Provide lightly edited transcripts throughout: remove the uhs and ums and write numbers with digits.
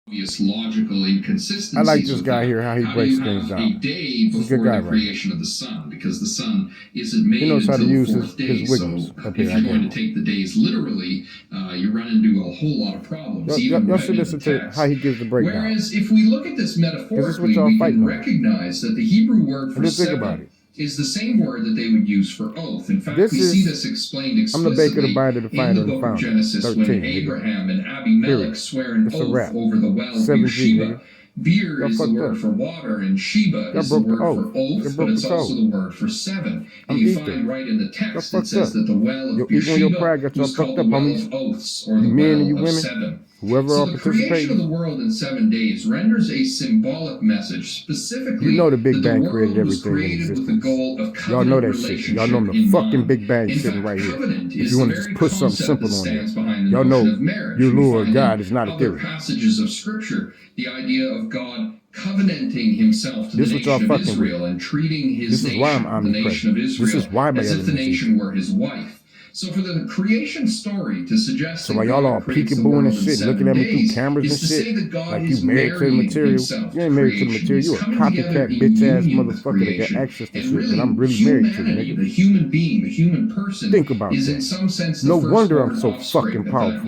obvious logical inconsistencies. I like this guy here, how he breaks things a down. day before the creation of the sun, because the sun isn't made until the fourth day. So if you're going to take the days literally, you run into a whole lot of problems. Y'all should listen to how he gives the breakdown. Whereas if we look at this metaphorically, we can recognize that the Hebrew word for seven is the same word that they would use for oath. In fact, we see this explained explicitly in the book of Genesis when Abraham and Abimelech swear an oath over the well of Sheba. Beer is the word for water, and Sheba is the word for oath, but it's also the word for seven. And you find right in the text it says that the well of Beersheba was called the well of oaths, or the well of seven. So the creation of the world in 7 days renders a symbolic message, specifically you know the Big Bang that the created world was everything in created with existence. the goal of Y'all know that shit. Y'all know the fucking Big Bang sitting right here. If you want to just put something simple on there, y'all know your Lord God is not a theory. Passages of Scripture, the idea of God covenanting himself to the nation of Israel and treating his nation, the nation of Israel, as if the nation were his wife. So for the creation story to suggest that y'all all peekabooing and shit, looking at me through cameras and shit, like you married to the material. You ain't married to the material. You a copycat bitch ass motherfucker that got access to shit that I'm really married to, nigga. The human being, the human person, think about is that. in some sense no wonder I'm so fucking powerful.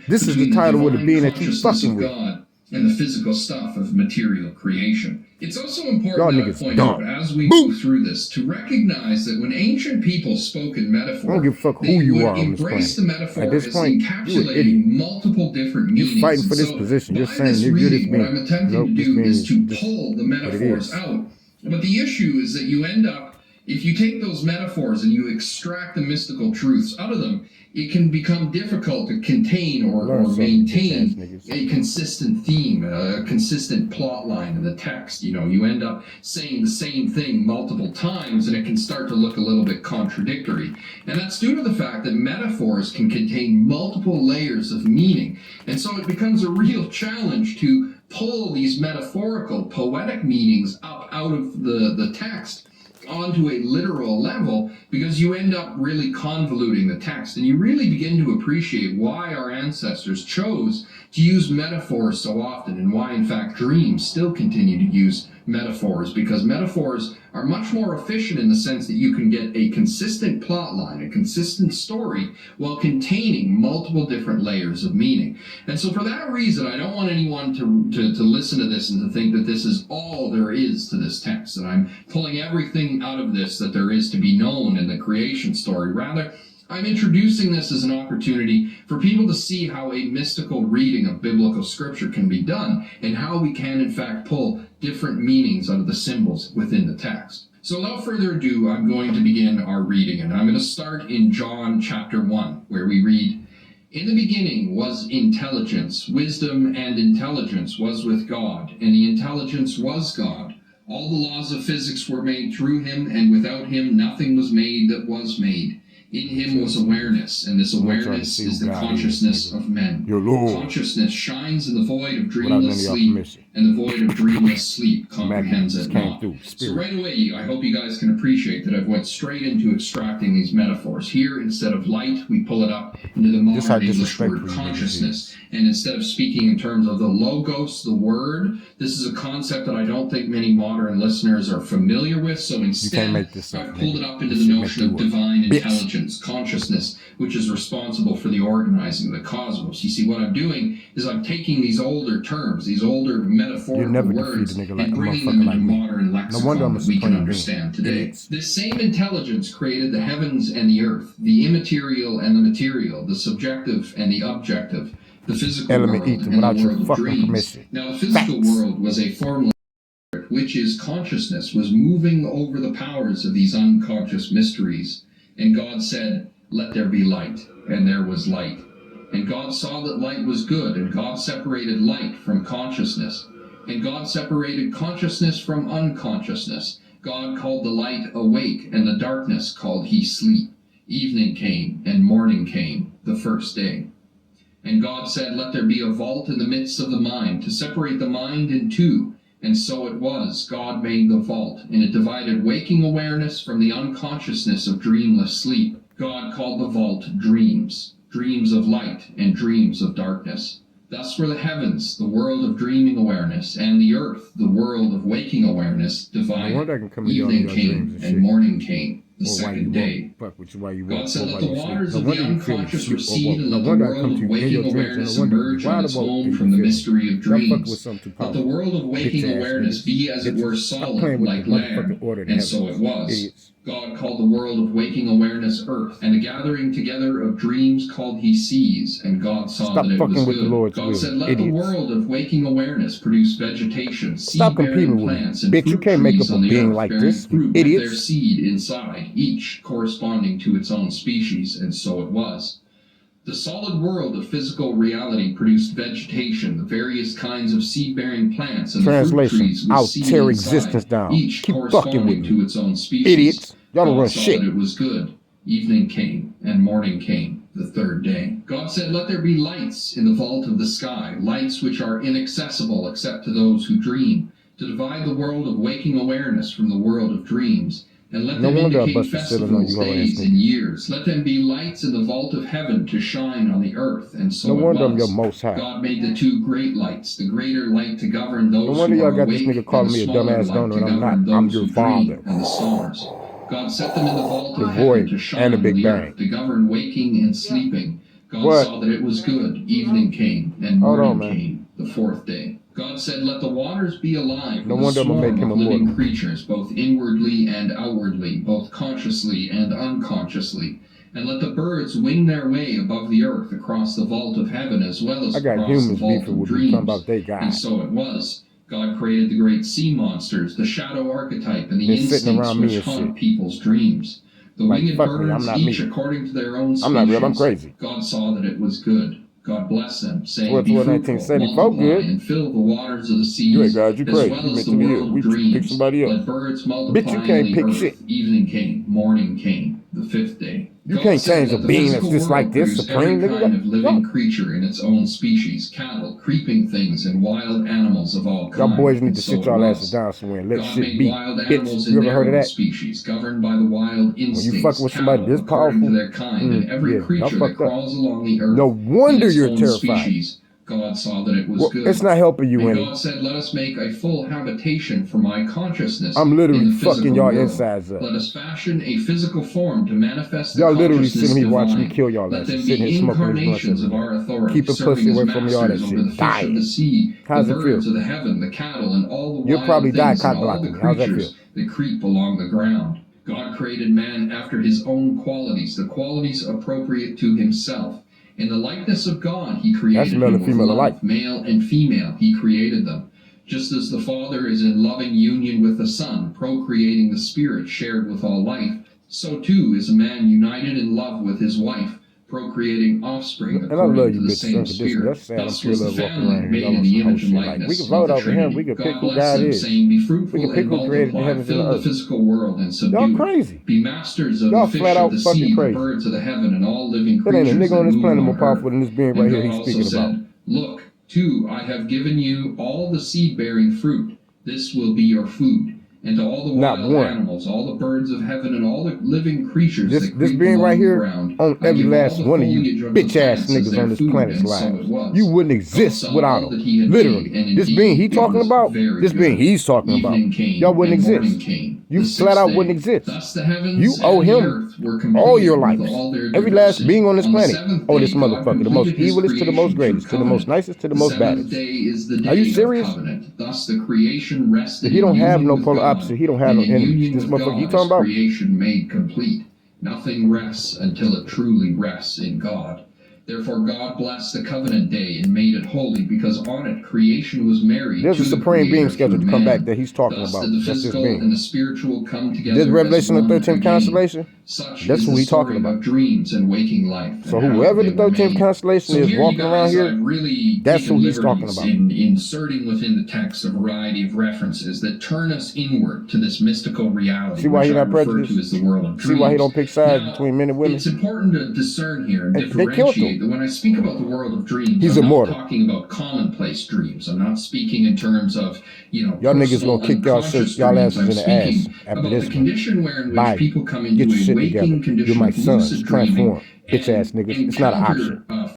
This is the title of the being that you fucking with. And the physical stuff of material creation. It's also important to point out as we move through this to recognize that when ancient people spoke in metaphor, I don't give a fuck who you are embrace the metaphor as encapsulating multiple different meanings. You're fighting for this position. You're saying you're this what I'm attempting to do is to pull the metaphors out. But the issue is that you end up, if you take those metaphors and you extract the mystical truths out of them, it can become difficult to contain or maintain a consistent theme, a consistent plot line in the text. You know, you end up saying the same thing multiple times, and it can start to look a little bit contradictory. And that's due to the fact that metaphors can contain multiple layers of meaning. And so it becomes a real challenge to pull these metaphorical, poetic meanings up out of the text onto a literal level, because you end up really convoluting the text, and you really begin to appreciate why our ancestors chose to use metaphors so often, and why in fact dreams still continue to use metaphors, because metaphors are much more efficient in the sense that you can get a consistent plot line, a consistent story, while containing multiple different layers of meaning. And so for that reason, I don't want anyone to listen to this and to think that this is all there is to this text, that I'm pulling everything out of this that there is to be known in the creation story. Rather, I'm introducing this as an opportunity for people to see how a mystical reading of biblical scripture can be done, and how we can in fact pull different meanings out of the symbols within the text. So without further ado, I'm going to begin our reading, and I'm going to start in John chapter 1, where we read, "In the beginning was intelligence. Wisdom and intelligence was with God, and the intelligence was God. All the laws of physics were made through him, and without him nothing was made that was made. In him was awareness, and this awareness is the consciousness of men. Consciousness shines in the void of dreamless sleep, and the void of dreamless sleep comprehends it not." So right away, I hope you guys can appreciate that I've went straight into extracting these metaphors. Here, instead of light, we pull it up into the modern English word consciousness. And instead of speaking in terms of the logos, the word, this is a concept that I don't think many modern listeners are familiar with. So instead, I've pulled it up into the notion of divine intelligence, consciousness, which is responsible for the organizing of the cosmos. You see, what I'm doing is I'm taking these older terms, these older metaphorical words, and bringing them into modern lexicon that we can understand today. This same intelligence created the heavens and the earth, the immaterial and the material, the subjective and the objective, the physical world and the world of dreams. Now, the physical world was a formless, which is consciousness, was moving over the powers of these unconscious mysteries. And God said, "Let there be light," and there was light. And God saw that light was good, and God separated light from consciousness. And God separated consciousness from unconsciousness. God called the light awake, and the darkness called he sleep. Evening came, and morning came, the first day. And God said, "Let there be a vault in the midst of the mind, to separate the mind in two." And so it was. God made the vault, and it divided waking awareness from the unconsciousness of dreamless sleep. God called the vault dreams, dreams of light and dreams of darkness. Thus were the heavens, the world of dreaming awareness, and the earth, the world of waking awareness, divided. Evening came and morning came, the second day. God said, let the waters of the unconscious recede and let the world of waking awareness emerge on its own from the mystery of dreams. Let the world of waking awareness be as it were solid, like land, and so it was. God called the world of waking awareness earth, and a gathering together of dreams called he seas, and God saw that it was good. God said, let the world of waking awareness produce vegetation, seed-bearing plants, and fruit trees on the earth bearing fruit with their seed inside, each corresponding to its own species, and so it was. The solid world of physical reality produced vegetation, the various kinds of seed-bearing plants, and the fruit trees with seed inside, each corresponding to its own species. Idiots. Y'all don't God run saw shit. that it was good. Evening came, and morning came, the third day. God said, let there be lights in the vault of the sky, lights which are inaccessible except to those who dream, to divide the world of waking awareness from the world of dreams. And let them indicate festivals, days, and years. Let them be lights in the vault of heaven to shine on the earth. And so it was. God made the two great lights, the greater light to govern those who are awake, and the smaller light to govern those who dream, and the stars. God set them in the vault of heaven to shine on the earth, to govern waking and sleeping. God saw that it was good. Evening came, and morning came, the fourth day. God said, let the waters be alive with a swarm of living creatures, both inwardly and outwardly, both consciously and unconsciously. And let the birds wing their way above the earth across the vault of heaven as well as across the vault of dreams. And so it was. God created the great sea monsters, the shadow archetype, and the instincts which haunt people's dreams. The winged birds, each according to their own species. God saw that it was good. God bless them, saying, be fruitful, multiply, and fill the waters of the seas, as well as the world of dreams. Let birds multiply on the earth. Evening came, morning came, the fifth day. You can't change a being that's just like this, supreme nigga. Every kind of living creature in its own species, cattle, creeping things, and wild animals of all kinds. Y'all boys need to sit y'all asses down somewhere and let shit be. Bitch, you ever heard of that? Species, governed by the wild instincts, when you fuck with somebody this powerful, to their kind, and every creature that crawls along the earth, no wonder you're terrified. God saw that it was good. It's not helping you any. God said, let us make a full habitation for my consciousness. I'm literally fucking y'all insides up. Let us fashion a physical form to manifest the y'all literally consciousness sitting here divine. watching me kill y'all Let asses. them Sitting be here smoking incarnations this of our authority, keeping pussy away from y'all that shit. Dying. The sea, how's the it feel? birds of the heaven, the cattle, and all the You'll wild probably die things cock and all the blocking. How's that feel? creatures that creep along the ground. God created man after his own qualities, the qualities appropriate to himself. In the likeness of God, he created male and female alike. Male and female, he created them. Just as the Father is in loving union with the Son, procreating the Spirit shared with all life, so too is a man united in love with his wife, procreating offspring according to the same Spirit. Thus was the family made in the image and likeness of the Trinity. We can pick God who blessed God them, is. saying, be fruitful and multiply, fill the earth. physical world and subdue Y'all crazy. Be masters of y'all the fish flat of out the fucking sea, crazy. the birds of the heaven, and all living There ain't creatures a nigga on this planet more on powerful earth. than this being right here he's speaking about. Look, too, I have given you all the seed-bearing fruit. This will be your food. And to all the wild animals, all the birds of heaven, and all the living creatures that creep being along right here, the ground, on every last one of you bitch-ass niggas on this planet's lives. You wouldn't exist without him. Literally. This being he talking about, this being he's talking about, y'all wouldn't exist. You flat out wouldn't exist. You owe him all your life. Every last being on this planet owe this motherfucker. The most evilest to the most greatest, to the most nicest to the most baddest. Are you serious? Thus the creation rested. He don't have no polar opposite. He don't have no enemies. This motherfucker he talking about? Creation made complete. Nothing rests until it truly rests in God. Therefore God blessed the covenant day and made it holy, because on it creation was married. There's a supreme being scheduled to come back that he's talking Thus about. did the That's this physical being. and the spiritual come together. This Revelation of the 13th again. constellation, Such that's is who the he talking story about. Of dreams and waking life. So and whoever how the they were 13th made. constellation is walking around here, really that's who he's talking about. In inserting within the text a variety of references that turn us inward to this mystical reality. See why he not prejudiced? To as the world of dreams. See why he don't pick sides between men and women? It's important to discern here and they killed him. that when I speak about the world of dreams, he's immortal. I'm not talking about commonplace dreams. I'm not speaking in terms of, y'all niggas gonna kick y'all asses in the ass after this one. Condition where in Bye. which people come into Get your a shit waking together. condition. You're my son. Transform. Bitch ass niggas. It's not an option.